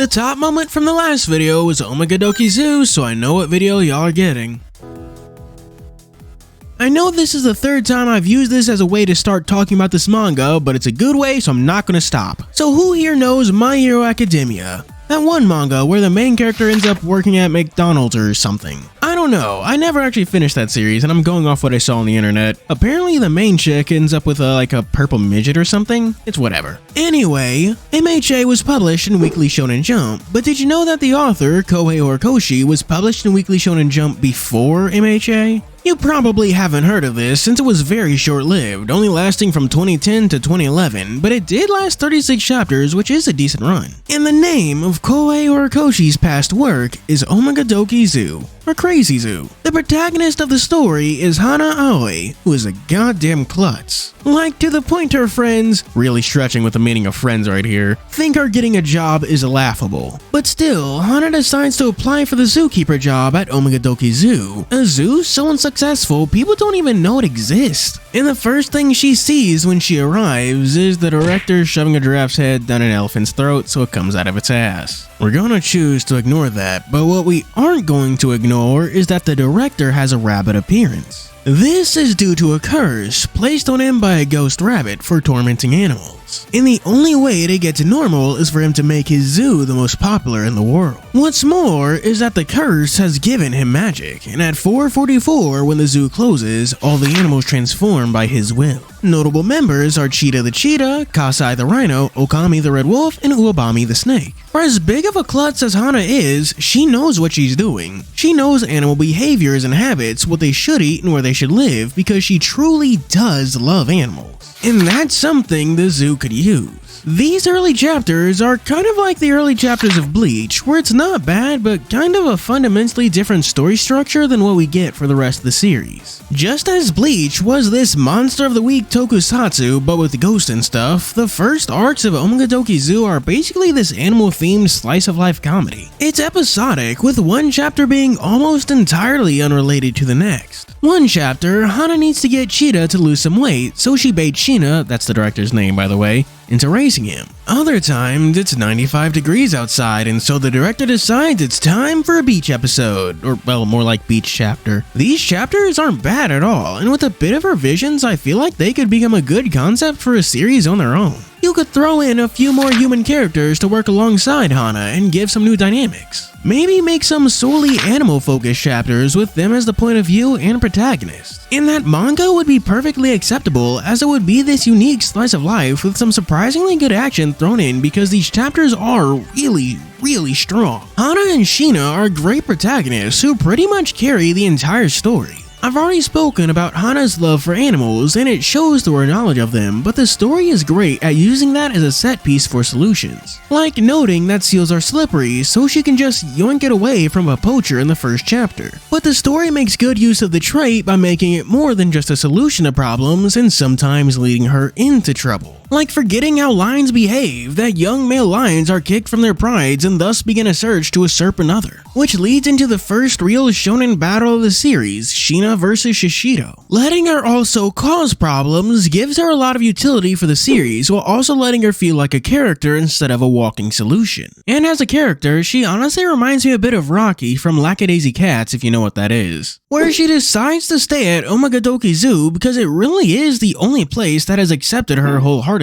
The top moment from the last video was Oumagadoki Zoo, so I know what video y'all are getting. I know this is the third time I've used this as a way to start talking about this manga, but it's a good way, so I'm not gonna stop. So who here knows My Hero Academia? That one manga where the main character ends up working at McDonald's or something. I don't know, I never actually finished that series and I'm going off what I saw on the internet. Apparently the main chick ends up with like a purple midget or something. It's whatever. Anyway, MHA was published in Weekly Shonen Jump, but did you know that the author, Kohei Horikoshi, was published in Weekly Shonen Jump before MHA? You probably haven't heard of this since it was very short-lived, only lasting from 2010 to 2011, but it did last 36 chapters, which is a decent run. And the name of Kohei Horikoshi's past work is Omegaoki Zoo, or Crazy Zoo. The protagonist of the story is Hana Aoi, who is a goddamn klutz. Like, to the point her friends, really stretching with the meaning of friends right here, think her getting a job is laughable. But still, Hana decides to apply for the zookeeper job at Omegadoki Zoo, a zoo so unsuccessful people don't even know it exists. And the first thing she sees when she arrives is the director shoving a giraffe's head down an elephant's throat so it comes out of its ass. We're gonna choose to ignore that, but what we aren't going to ignore is that the director has a rabbit appearance. This is due to a curse placed on him by a ghost rabbit for tormenting animals. And the only way to get to normal is for him to make his zoo the most popular in the world. What's more is that the curse has given him magic, and at 4:44 when the zoo closes, all the animals transform by his will. Notable members are Cheetah the cheetah, Kasai the rhino, Okami the red wolf, and Uwabami the snake. For as big of a klutz as Hana is, she knows what she's doing. She knows animal behaviors and habits, what they should eat and where they should live, because she truly does love animals. And that's something the zoo could use. These early chapters are kind of like the early chapters of Bleach, where it's not bad, but kind of a fundamentally different story structure than what we get for the rest of the series. Just as Bleach was this monster of the week tokusatsu, but with ghosts and stuff, the first arcs of Omegadoki Zoo are basically this animal-themed slice-of-life comedy. It's episodic, with one chapter being almost entirely unrelated to the next. One chapter, Hana needs to get Cheetah to lose some weight, so she baits Sheena, that's the director's name by the way, into racing him. Other times, it's 95 degrees outside, and so the director decides it's time for a beach episode, or well, more like beach chapter. These chapters aren't bad at all, and with a bit of revisions, I feel like they could become a good concept for a series on their own. You could throw in a few more human characters to work alongside Hana and give some new dynamics. Maybe make some solely animal-focused chapters with them as the point of view and protagonist. And that manga would be perfectly acceptable, as it would be this unique slice of life with some surprisingly good action thrown in because these chapters are really strong. Hana and Sheena are great protagonists who pretty much carry the entire story. I've already spoken about Hana's love for animals, and it shows through her knowledge of them, but the story is great at using that as a set piece for solutions. Like noting that seals are slippery, so she can just yoink it away from a poacher in the first chapter. But the story makes good use of the trait by making it more than just a solution to problems and sometimes leading her into trouble. Like forgetting how lions behave, that young male lions are kicked from their prides and thus begin a search to usurp another. Which leads into the first real shonen battle of the series, Sheena versus Shishido. Letting her also cause problems gives her a lot of utility for the series, while also letting her feel like a character instead of a walking solution. And as a character, she honestly reminds me a bit of Rocky from Lackadaisy Cats, if you know what that is. Where she decides to stay at Omegadoki Zoo because it really is the only place that has accepted her wholeheartedly.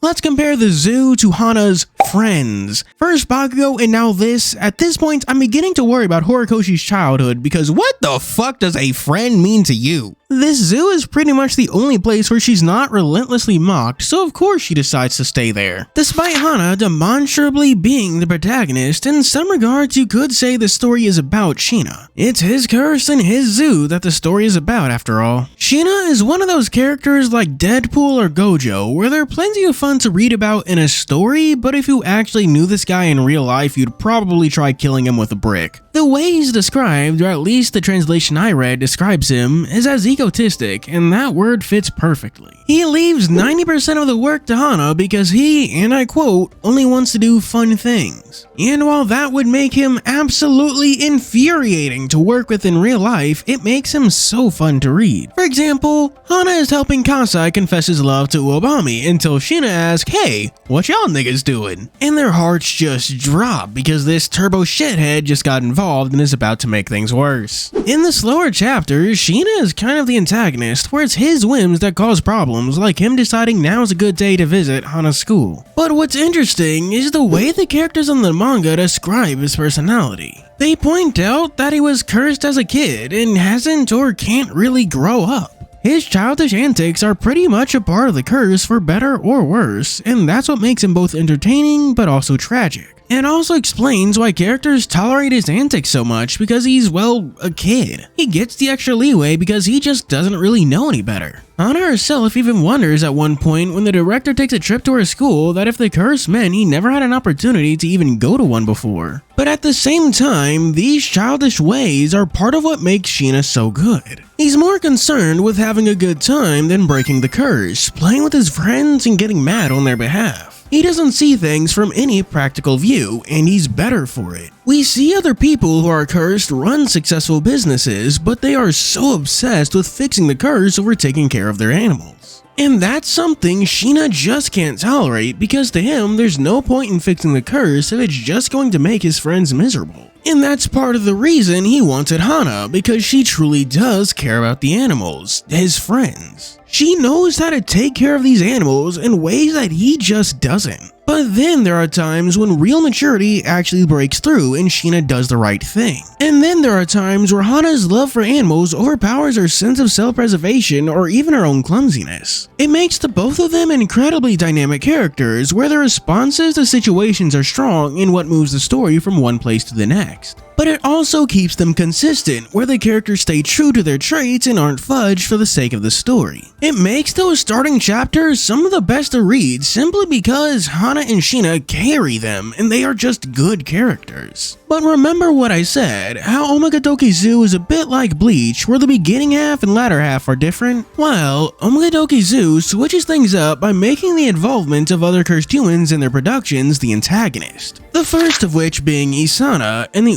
Let's compare the zoo to Hana's friends. First Bakugo and now this. At this point, I'm beginning to worry about Horikoshi's childhood because what the fuck does a friend mean to you? This zoo is pretty much the only place where she's not relentlessly mocked, so of course she decides to stay there. Despite Hana demonstrably being the protagonist, in some regards you could say the story is about Sheena. It's his curse and his zoo that the story is about after all. Sheena is one of those characters like Deadpool or Gojo, where they're plenty of fun to read about in a story, but if you actually knew this guy in real life, you'd probably try killing him with a brick. The way he's described, or at least the translation I read describes him, is as egotistic, and that word fits perfectly. He leaves 90% of the work to Hana because he, and I quote, only wants to do fun things. And while that would make him absolutely infuriating to work with in real life, it makes him so fun to read. For example, Hana is helping Kasai confess his love to Uobami until Sheena asks, "Hey, what y'all niggas doing?" And their hearts just drop because this turbo shithead just got involved and is about to make things worse. In the slower chapters, Sheena is kind of the antagonist, where it's his whims that cause problems, like him deciding now is a good day to visit Hana's school. But what's interesting is the way the characters in the manga describe his personality. They point out that he was cursed as a kid and hasn't or can't really grow up. His childish antics are pretty much a part of the curse for better or worse, and that's what makes him both entertaining but also tragic. It also explains why characters tolerate his antics so much because he's, well, a kid. He gets the extra leeway because he just doesn't really know any better. Hana herself even wonders at one point when the director takes a trip to her school that if the curse meant he never had an opportunity to even go to one before. But at the same time, these childish ways are part of what makes Sheena so good. He's more concerned with having a good time than breaking the curse, playing with his friends and getting mad on their behalf. He doesn't see things from any practical view, and he's better for it. We see other people who are cursed run successful businesses, but they are so obsessed with fixing the curse over taking care of their animals. And that's something Sheena just can't tolerate because to him, there's no point in fixing the curse if it's just going to make his friends miserable. And that's part of the reason he wanted Hana, because she truly does care about the animals, his friends. She knows how to take care of these animals in ways that he just doesn't. But then there are times when real maturity actually breaks through and Sheena does the right thing. And then there are times where Hana's love for animals overpowers her sense of self-preservation or even her own clumsiness. It makes the both of them incredibly dynamic characters where their responses to situations are strong in what moves the story from one place to the next. But it also keeps them consistent, where the characters stay true to their traits and aren't fudged for the sake of the story. It makes those starting chapters some of the best to read simply because Hana and Sheena carry them and they are just good characters. But remember what I said, how Omegadoki Zoo is a bit like Bleach, where the beginning half and latter half are different? Well, Omegadoki Zoo switches things up by making the involvement of other cursed humans in their productions the antagonist. The first of which being Isana and the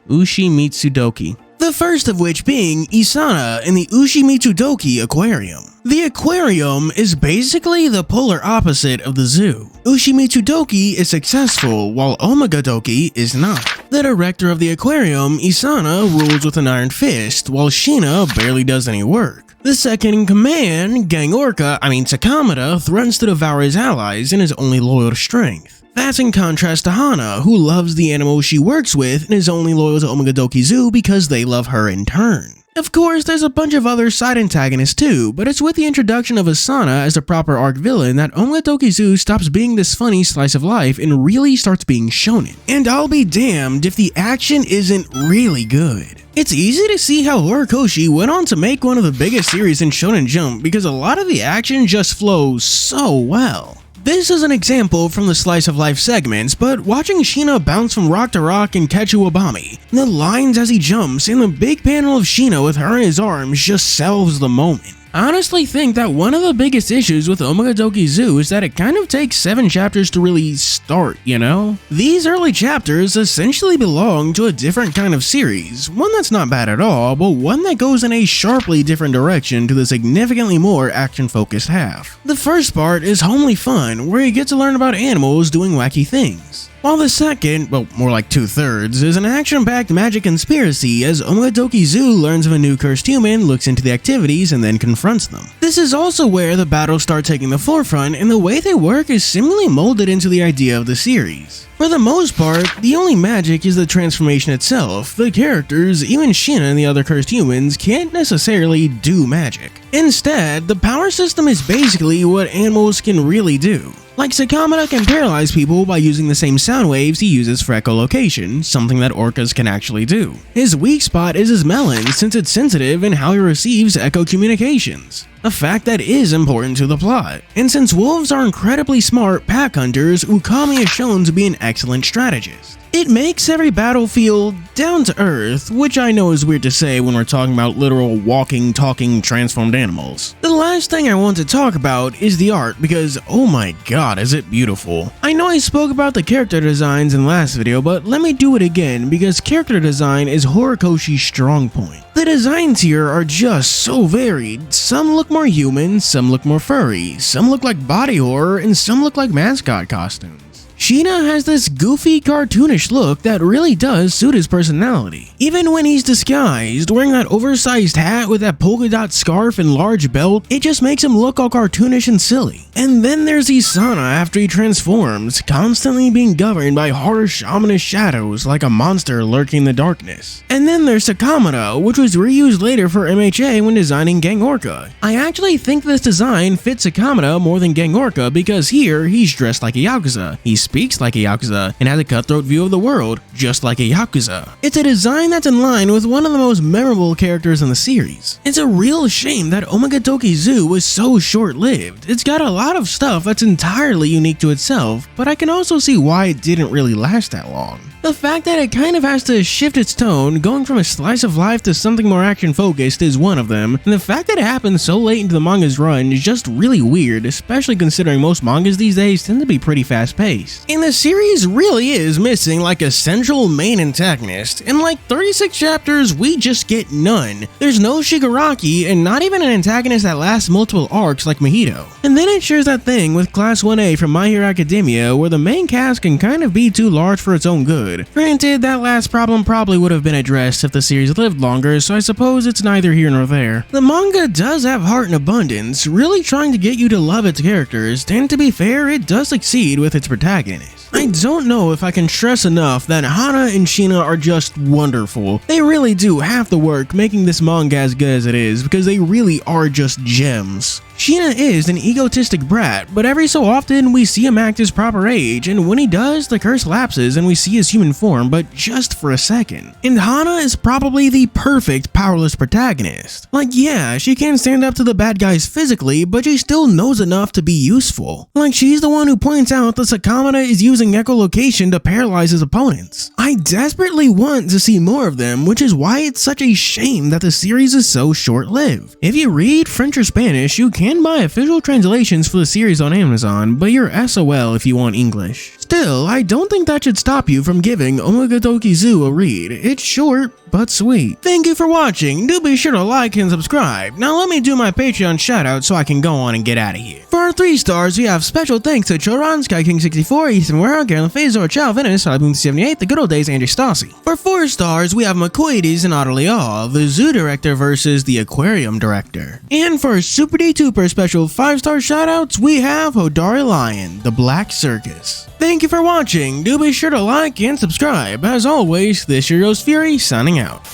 Ushimitsudoki. The first of which being Isana in the Ushimitsudoki aquarium. The aquarium is basically the polar opposite of the zoo. Ushimitsudoki is successful while Omegadoki is not. The director of the aquarium, Isana, rules with an iron fist while Sheena barely does any work. The second in command, Sakamata, threatens to devour his allies and is only loyal to strength. That's in contrast to Hana, who loves the animals she works with and is only loyal to Omegadoki Zoo because they love her in turn. Of course, there's a bunch of other side antagonists too, but it's with the introduction of Asana as a proper arc villain that Omegadoki Zoo stops being this funny slice of life and really starts being shonen. And I'll be damned if the action isn't really good. It's easy to see how Horikoshi went on to make one of the biggest series in Shonen Jump because a lot of the action just flows so well. This is an example from the slice of life segments, but watching Sheena bounce from rock to rock and catch Uobami, the lines as he jumps, and the big panel of Sheena with her in his arms just sells the moment. I honestly think that one of the biggest issues with Omegadoki Zoo is that it kind of takes 7 chapters to really start, you know? These early chapters essentially belong to a different kind of series, one that's not bad at all, but one that goes in a sharply different direction to the significantly more action-focused half. The first part is homely fun, where you get to learn about animals doing wacky things. While the second, well, more like 2/3, is an action-packed magic conspiracy as Omegadoki Zoo learns of a new cursed human, looks into the activities, and then confronts them. This is also where the battles start taking the forefront, and the way they work is seemingly molded into the idea of the series. For the most part, the only magic is the transformation itself. The characters, even Sheena and the other cursed humans, can't necessarily do magic. Instead, the power system is basically what animals can really do. Like Sakamata can paralyze people by using the same sound waves he uses for echolocation, something that orcas can actually do. His weak spot is his melon, since it's sensitive in how he receives echo communications, a fact that is important to the plot. And since wolves are incredibly smart pack hunters, Ukami is shown to be an excellent strategist. It makes every battle feel down to earth, which I know is weird to say when we're talking about literal walking, talking, transformed animals. The last thing I want to talk about is the art because oh my god is it beautiful. I know I spoke about the character designs in the last video, but let me do it again because character design is Horikoshi's strong point. The designs here are just so varied. Some look more human, some look more furry, some look like body horror, and some look like mascot costumes. Sheena has this goofy, cartoonish look that really does suit his personality. Even when he's disguised, wearing that oversized hat with that polka dot scarf and large belt, it just makes him look all cartoonish and silly. And then there's Hana after he transforms, constantly being governed by harsh, ominous shadows like a monster lurking in the darkness. And then there's Sakamura, which was reused later for MHA when designing Gang Orca. I actually think this design fits Sakamura more than Gang Orca because here, he's dressed like a Yakuza. He speaks like a Yakuza and has a cutthroat view of the world, just like a Yakuza. It's a design that's in line with one of the most memorable characters in the series. It's a real shame that Oumagadoki Zoo was so short-lived. It's got a lot of stuff that's entirely unique to itself, but I can also see why it didn't really last that long. The fact that it kind of has to shift its tone, going from a slice of life to something more action-focused is one of them, and the fact that it happened so late into the manga's run is just really weird, especially considering most mangas these days tend to be pretty fast-paced. And the series really is missing like a central main antagonist. In like 36 chapters, we just get none. There's no Shigaraki, and not even an antagonist that lasts multiple arcs like Mahito. And then it shares that thing with Class 1A from My Hero Academia, where the main cast can kind of be too large for its own good. Granted, that last problem probably would have been addressed if the series lived longer, so I suppose it's neither here nor there. The manga does have heart in abundance, really trying to get you to love its characters, and to be fair, it does succeed with its protagonist. I don't know if I can stress enough that Hana and Sheena are just wonderful. They really do half the work making this manga as good as it is because they really are just gems. Sheena is an egotistic brat, but every so often we see him act his proper age, and when he does, the curse lapses and we see his human form, but just for a second. And Hana is probably the perfect powerless protagonist. Like yeah, she can't stand up to the bad guys physically, but she still knows enough to be useful. Like she's the one who points out that Sakamura is using echolocation to paralyze his opponents. I desperately want to see more of them, which is why it's such a shame that the series is so short-lived. If you read French or Spanish, you can buy official translations for the series on Amazon, but you're SOL if you want English. Still, I don't think that should stop you from giving Omegaoki Zoo a read. It's short, but sweet. Thank you for watching. Do be sure to like and subscribe. Now let me do my Patreon shoutout so I can go on and get out of here. For our 3 stars, we have special thanks to Choron, SkyKing64, Ethan Werner, Garen Phasor, Chow Venice, Boom78, The Good Old Days, Andrew Stassi. For 4 stars, we have McQuaidis and Otterly Awe, the zoo director versus the aquarium director. And for Super D2 special 5-star shoutouts, we have Hodari Lion, the Black Circus. Thank you for watching. Do be sure to like and subscribe. As always, this is your host Fury signing out.